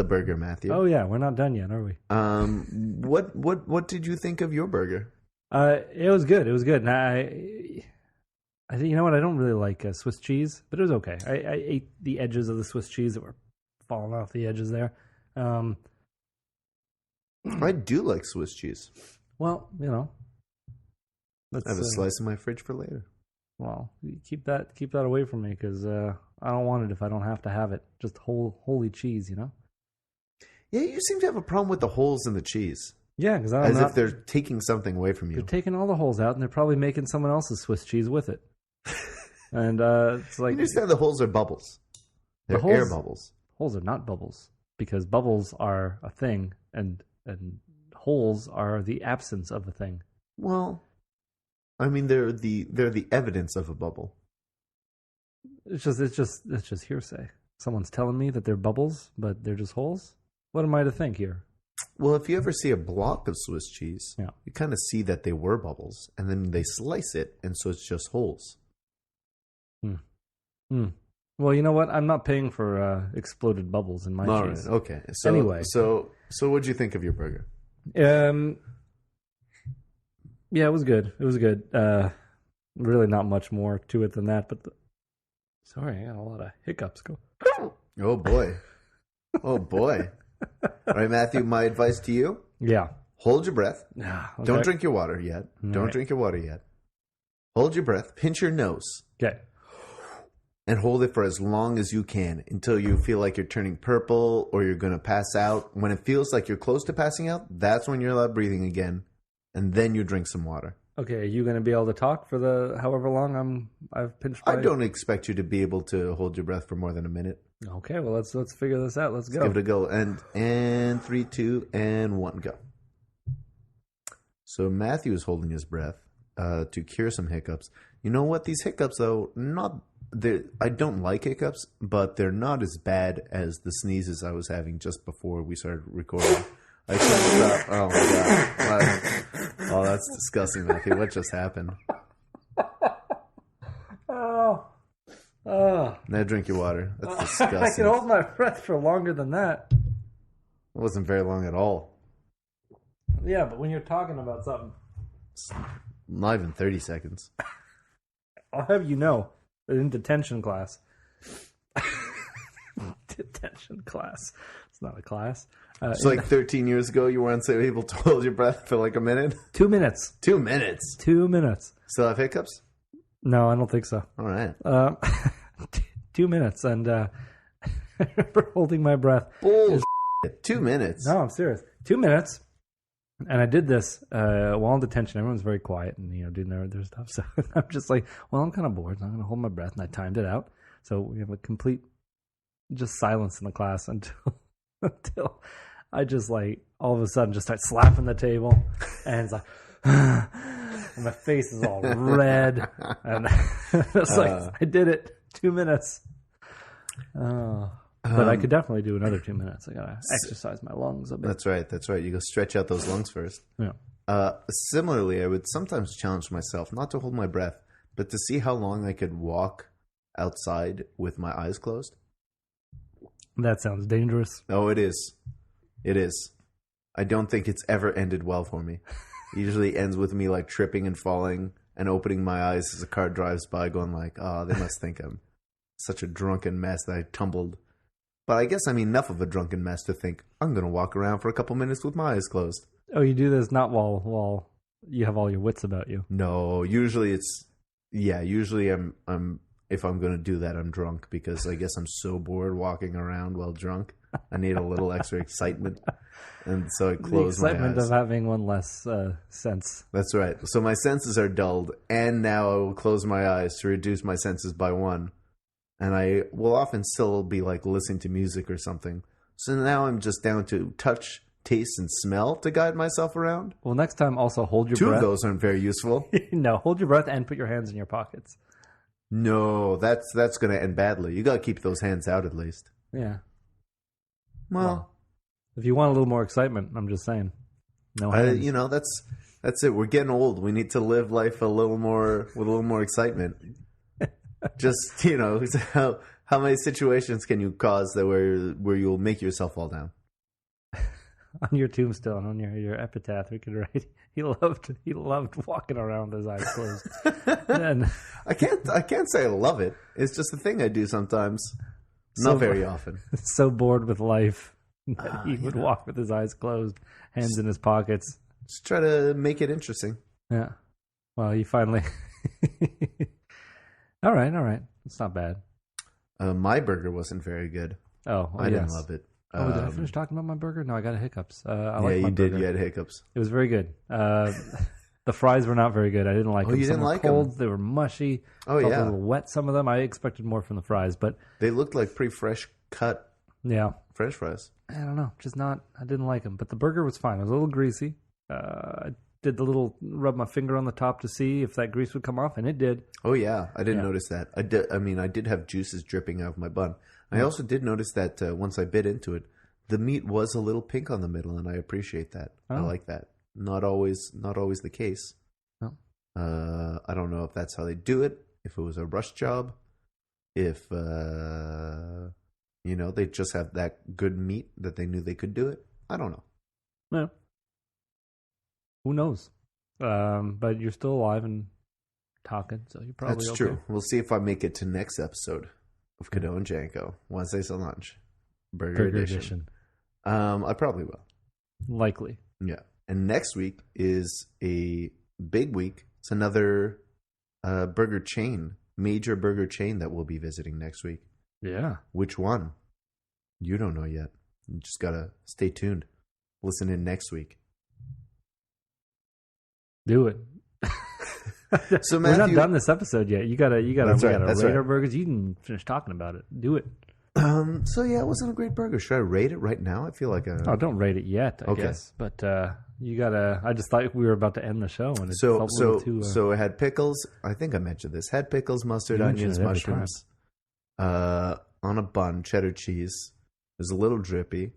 burger, Matthew. Oh yeah, we're not done yet, are we? What did you think of your burger? It was good. It was good. And I think, you know what? I don't really like Swiss cheese, but it was okay. I ate the edges of the Swiss cheese that were falling off the edges there. I do like Swiss cheese. Well, you know, I have a slice in my fridge for later. Well, keep that away from me because I don't want it if I don't have to have it. Just holy cheese, you know. Yeah, you seem to have a problem with the holes in the cheese. Yeah, because as if they're taking something away from you. They're taking all the holes out, and they're probably making someone else's Swiss cheese with it. And it's like, you understand the holes are bubbles. They're air bubbles. Holes are not bubbles because bubbles are a thing, and holes are the absence of a thing. Well, I mean, they're the evidence of a bubble. It's just hearsay. Someone's telling me that they're bubbles, but they're just holes. What am I to think here? Well, if you ever see a block of Swiss cheese, yeah, you kind of see that they were bubbles, and then they slice it, and so it's just holes. Well, you know what? I'm not paying for exploded bubbles in my cheese. Right, okay. So, anyway, so what'd you think of your burger? Yeah, it was good. It was good. Really, not much more to it than that. But sorry, I got a lot of hiccups. Oh boy, oh boy. All right, Matthew. My advice to you: hold your breath. Okay. Don't drink your water yet. Don't drink your water yet. Hold your breath. Pinch your nose. Okay. And hold it for as long as you can until you feel like you're turning purple or you're going to pass out. When it feels like you're close to passing out, that's when you're allowed breathing again. And then you drink some water. Okay, are you going to be able to talk for the however long I've pinched my... I don't expect you to be able to hold your breath for more than a minute. Okay, well, let's figure this out. Let's go. Give it a go. And 3, 2, and 1, go. So Matthew is holding his breath to cure some hiccups. You know what? These hiccups, though, I don't like hiccups, but they're not as bad as the sneezes I was having just before we started recording. I couldn't stop. Oh my god! Oh, that's disgusting, Matthew. What just happened? Oh. Now drink your water. That's disgusting. I can hold my breath for longer than that. It wasn't very long at all. Yeah, but when you're talking about something, it's not even 30 seconds. I'll have you know. In detention class. Detention class. It's not a class. It's like 13 years ago, you weren't able to hold your breath for like a minute? 2 minutes. 2 minutes? 2 minutes. Still have hiccups? No, I don't think so. All right. 2 minutes, and I remember holding my breath. Bullshit. 2 minutes? No, I'm serious. 2 minutes. And I did this while in detention. Everyone's very quiet and, doing their stuff. So I'm just like, well, I'm kind of bored. So I'm going to hold my breath. And I timed it out. So we have a complete just silence in the class until I just like all of a sudden just start slapping the table. And it's like, and my face is all red. And it's like, I did it. 2 minutes. But I could definitely do another 2 minutes. I gotta exercise my lungs a bit. That's right. You go stretch out those lungs first. Yeah. Similarly, I would sometimes challenge myself not to hold my breath, but to see how long I could walk outside with my eyes closed. That sounds dangerous. Oh, it is. It is. I don't think it's ever ended well for me. It usually ends with me like tripping and falling and opening my eyes as a car drives by, going like, "Oh, they must think I'm such a drunken mess that I tumbled." But I guess I'm enough of a drunken mess to think I'm going to walk around for a couple minutes with my eyes closed. Oh, you do this not while you have all your wits about you. No, usually usually I'm if I'm going to do that, I'm drunk because I guess I'm so bored walking around while drunk. I need a little extra excitement. And so I close my eyes. The excitement of having one less sense. That's right. So my senses are dulled, and now I will close my eyes to reduce my senses by one. And I will often still be like listening to music or something. So now I'm just down to touch, taste, and smell to guide myself around. Well, next time also hold your breath. 2 of those aren't very useful. No, hold your breath and put your hands in your pockets. No, that's going to end badly. You got to keep those hands out at least. Yeah. Well, if you want a little more excitement, I'm just saying. No hands. That's it. We're getting old. We need to live life with a little more excitement. Just, How many situations can you cause that where you'll make yourself fall down? On your tombstone, on your epitaph, we could write, he loved walking around with his eyes closed. And I can't say I love it. It's just a thing I do sometimes. Not very often. So bored with life that he would walk with his eyes closed, hands in his pockets. Just try to make it interesting. Yeah. Well, you finally. All right. It's not bad. My burger wasn't very good. Oh, I didn't love it. Did I finish talking about my burger? No, I got hiccups. Yeah, you did. You had hiccups. It was very good. The fries were not very good. I didn't like them. You didn't like cold. them? They were mushy. Oh, Felt yeah. a little wet, some of them. I expected more from the fries, but... They looked like pretty fresh cut French fries. I don't know. Just not... I didn't like them. But the burger was fine. It was a little greasy. I did the little... Rub my finger on the top to see if that grease would come off, and it did. Oh, yeah. I didn't notice that. I did have juices dripping out of my bun. I also did notice that once I bit into it, the meat was a little pink on the middle, and I appreciate that. Oh. I like that. Not always the case. Oh. I don't know if that's how they do it. If it was a rush job, if they just have that good meat that they knew they could do it. I don't know. No. Who knows? But you're still alive and talking, so you're probably That's okay. true. We'll see if I make it to next episode of Cadeau and Janko. Wednesdays at lunch. Burger edition. I probably will. Likely. Yeah. And next week is a big week. It's another burger chain, major burger chain that we'll be visiting next week. Yeah. Which one? You don't know yet. You just got to stay tuned. Listen in next week. Do it. So We're not Matthew, done this episode yet. You gotta rate right. our burgers. You can finish talking about it. Do it. So yeah, it wasn't a great burger. Should I rate it right now? I feel like Oh, don't rate it yet, I guess. But you gotta. I just thought we were about to end the show, and it felt a little too. So it had pickles. I think I mentioned this. Had pickles, mustard, onions, mushrooms, on a bun, cheddar cheese. It was a little drippy.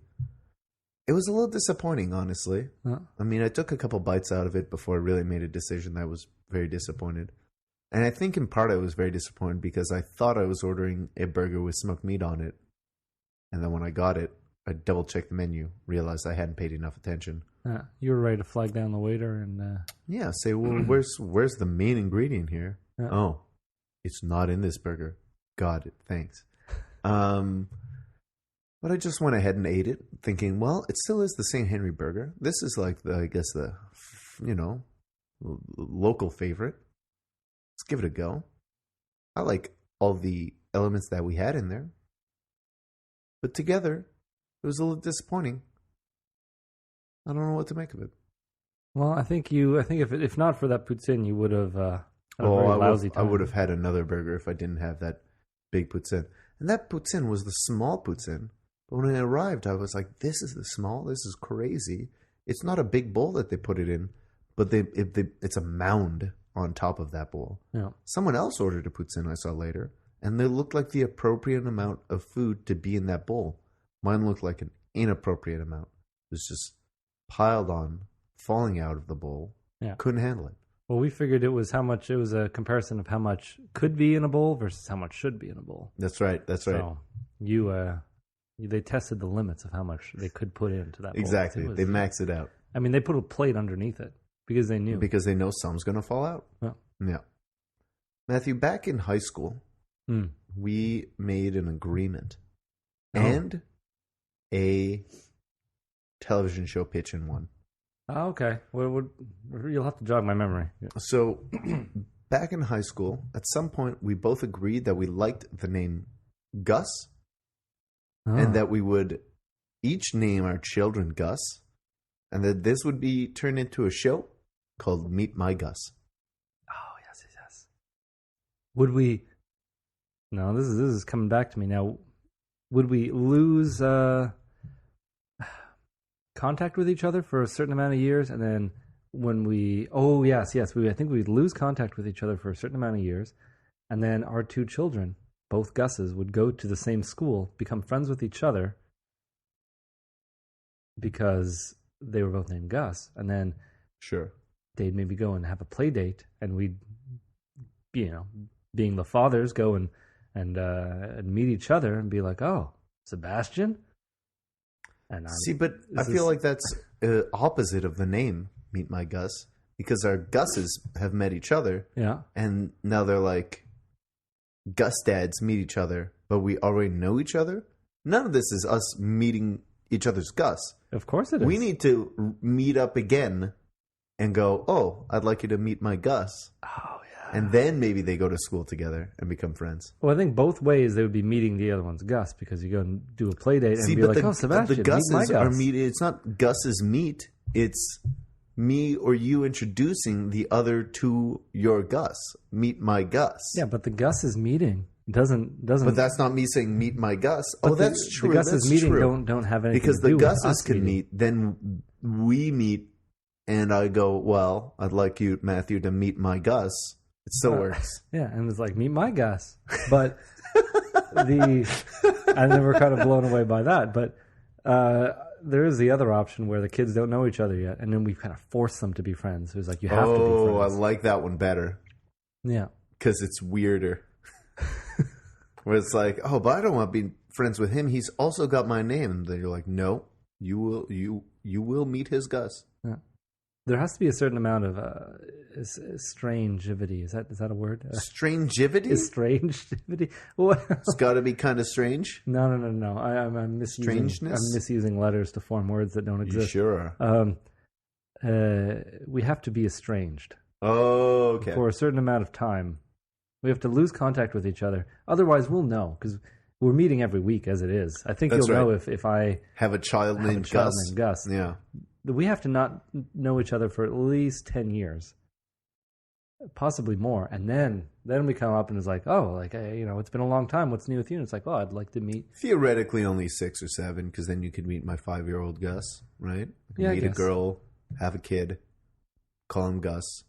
It was a little disappointing, honestly. Huh? I mean, I took a couple bites out of it before I really made a decision. I was very disappointed. And I think in part I was very disappointed because I thought I was ordering a burger with smoked meat on it. And then when I got it, I double-checked the menu, realized I hadn't paid enough attention. You were ready to flag down the waiter and... Yeah, say, well, where's the main ingredient here? Yeah. Oh, it's not in this burger. Got it, thanks. But I just went ahead and ate it, thinking, well, it still is the St. Henry burger. This is like, the local favorite. Let's give it a go. I like all the elements that we had in there. But together, it was a little disappointing. I don't know what to make of it. Well, I think if not for that poutine, you would have had a very lousy time. I would have had another burger if I didn't have that big poutine. And that poutine was the small poutine. But when it arrived, I was like, this is the small? This is crazy. It's not a big bowl that they put it in, but it's a mound on top of that bowl. Yeah. Someone else ordered a poutine I saw later, and they looked like the appropriate amount of food to be in that bowl. Mine looked like an inappropriate amount. It was just piled on, falling out of the bowl. Yeah. Couldn't handle it. Well, we figured it was a comparison of how much could be in a bowl versus how much should be in a bowl. That's right. So they tested the limits of how much they could put into that bowl. Exactly. They maxed it out. I mean, they put a plate underneath it because they knew. Because they know some's going to fall out. Yeah. Matthew, back in high school, we made an agreement and a television show pitch in one. Oh, okay. You'll have to jog my memory. Yeah. So back in high school, at some point, we both agreed that we liked the name Gus. And that we would each name our children Gus, and that this would be turned into a show called Meet My Gus. Oh, yes. Would we... No, this is coming back to me now. Would we lose contact with each other for a certain amount of years, and then when we... Oh, yes. I think we'd lose contact with each other for a certain amount of years, and then our two children... both Gus's would go to the same school, become friends with each other because they were both named Gus, and then they'd maybe go and have a play date, and we'd, being the fathers, go and and meet each other and be like, oh, Sebastien? And See, but I feel like that's opposite of the name, Meet My Gus, because our Gus's have met each other. Yeah. And now they're like, Gus dads meet each other, but we already know each other. None of this is us meeting each other's Gus. Of course it is. We need to meet up again and go, oh, I'd like you to meet my Gus. Oh, yeah. And then maybe they go to school together and become friends. Well, I think both ways they would be meeting the other one's Gus, because you go and do a play date and be like, oh, Sebastien, the Gus's meet my Gus. are meeting. It's not Gus's meet. It's me or you introducing the other to your Gus. Meet my Gus. Yeah, but the Gus's meeting doesn't. But that's not me saying meet my Gus. Oh, that's true. The Gus's that's meeting true. don't have anything because to do the with Gus's us can meeting. meet. Then we meet, and I go, well, I'd like you, Matthew, to meet my Gus. It still works. Yeah, and it's like, meet my Gus. But and then we're kind of blown away by that. But there is the other option where the kids don't know each other yet, and then we kind of force them to be friends. It was like, you have to be friends. Oh, I like that one better. Yeah. Because it's weirder. Where it's like, oh, but I don't want to be friends with him. He's also got my name. And then you're like, no, you will meet his Gus. Yeah. There has to be a certain amount of estrangivity. Is that a word? Strangivity? Estrangivity? What? It's got to be kind of strange. No. I'm misusing. Strangeness? I'm misusing letters to form words that don't You exist. sure are. We have to be estranged. Oh, okay. For a certain amount of time. We have to lose contact with each other. Otherwise, we'll know, because we're meeting every week as it is. I think That's you'll know right. if I have a child named Gus. Yeah. We have to not know each other for at least 10 years. Possibly more. And then we come up and it's like, oh, like, it's been a long time. What's new with you? And it's like, oh, I'd like to meet. Theoretically, only 6 or 7, because then you could meet my 5-year-old Gus, right? Yeah, meet a girl, have a kid, call him Gus,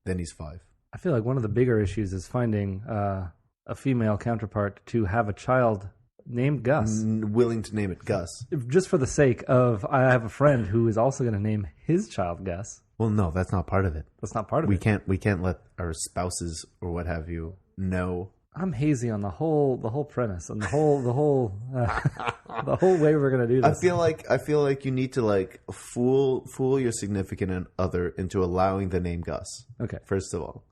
then he's 5. I feel like one of the bigger issues is finding a female counterpart to have a child named Gus. Willing to name it Gus. Just for the sake of, I have a friend who is also going to name his child Gus. Well, no, that's not part of it. That's not part of it. We can't let our spouses or what have you know. I'm hazy on the whole premise and the whole the whole way we're going to do this. I feel like you need to like fool your significant other into allowing the name Gus. Okay. First of all.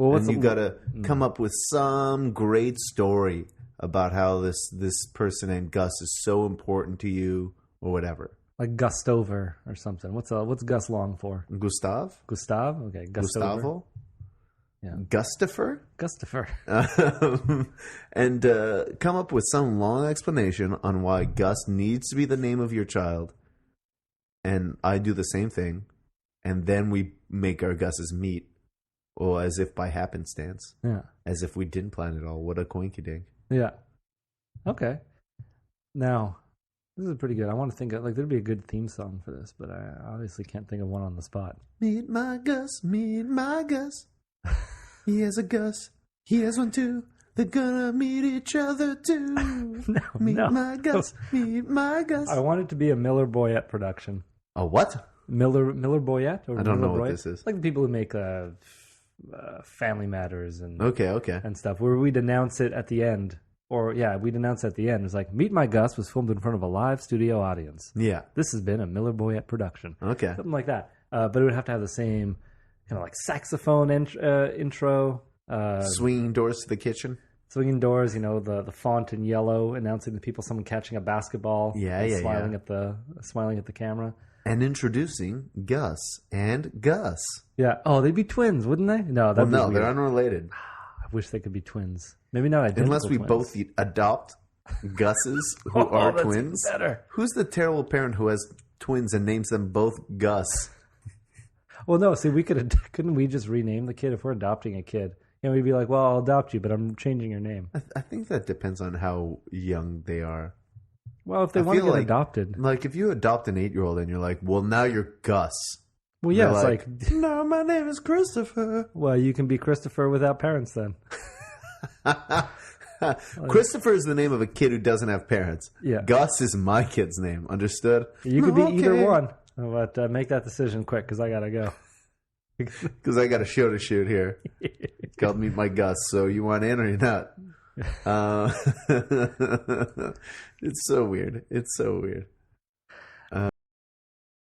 Well, and you got to come up with some great story about how this person named Gus is so important to you or whatever. Like Gustover or something. What's Gus long for? Gustav? Okay, Gustover. Gustavo? Yeah. Gustifer? Gustifer. And come up with some long explanation on why Gus needs to be the name of your child. And I do the same thing. And then we make our Gus's meet. Or as if by happenstance. Yeah. As if we didn't plan it all. What a coinkydink. Yeah. Okay. Now, this is pretty good. I want to think of, there'd be a good theme song for this, but I obviously can't think of one on the spot. Meet my Gus, meet my Gus. He has a Gus, he has one too. They're gonna meet each other too. Meet my Gus, meet my Gus. I want it to be a Miller Boyette production. A what? Miller Boyette? Or I don't Miller know what Boyette? this is. Like the people who make Family Matters and okay and stuff, where we'd announce it at the end. We'd announce at the end. It was like, Meet My Gus was filmed in front of a live studio audience. Yeah. This has been a Miller Boyette production. Okay. Something like that. But it would have to have the same kind of like saxophone intro. Swinging doors to the kitchen. Swinging doors, the font in yellow announcing to people someone catching a basketball. Smiling at the camera. And introducing Gus and Gus. Yeah. Oh, they'd be twins, wouldn't they? No, they're unrelated. I wish they could be twins. Maybe not identical unless we twins. both adopt Gus's who are that's twins. Better. Who's the terrible parent who has twins and names them both Gus? Well, no. See, couldn't we just rename the kid if we're adopting a kid? And we'd be like, well, I'll adopt you, but I'm changing your name. I think that depends on how young they are. Well, if they want to get adopted. Like, if you adopt an 8-year-old and you're like, well, now you're Gus. Well, yeah, it's like... No, my name is Christopher. Well, you can be Christopher without parents then. Christopher is the name of a kid who doesn't have parents. Yeah. Gus is my kid's name. Understood? You could be either one. But make that decision quick, because I got to go. Because I got a show to shoot here. It's called Meet My Gus. So you want in or you're not? Uh, it's so weird. It's so weird.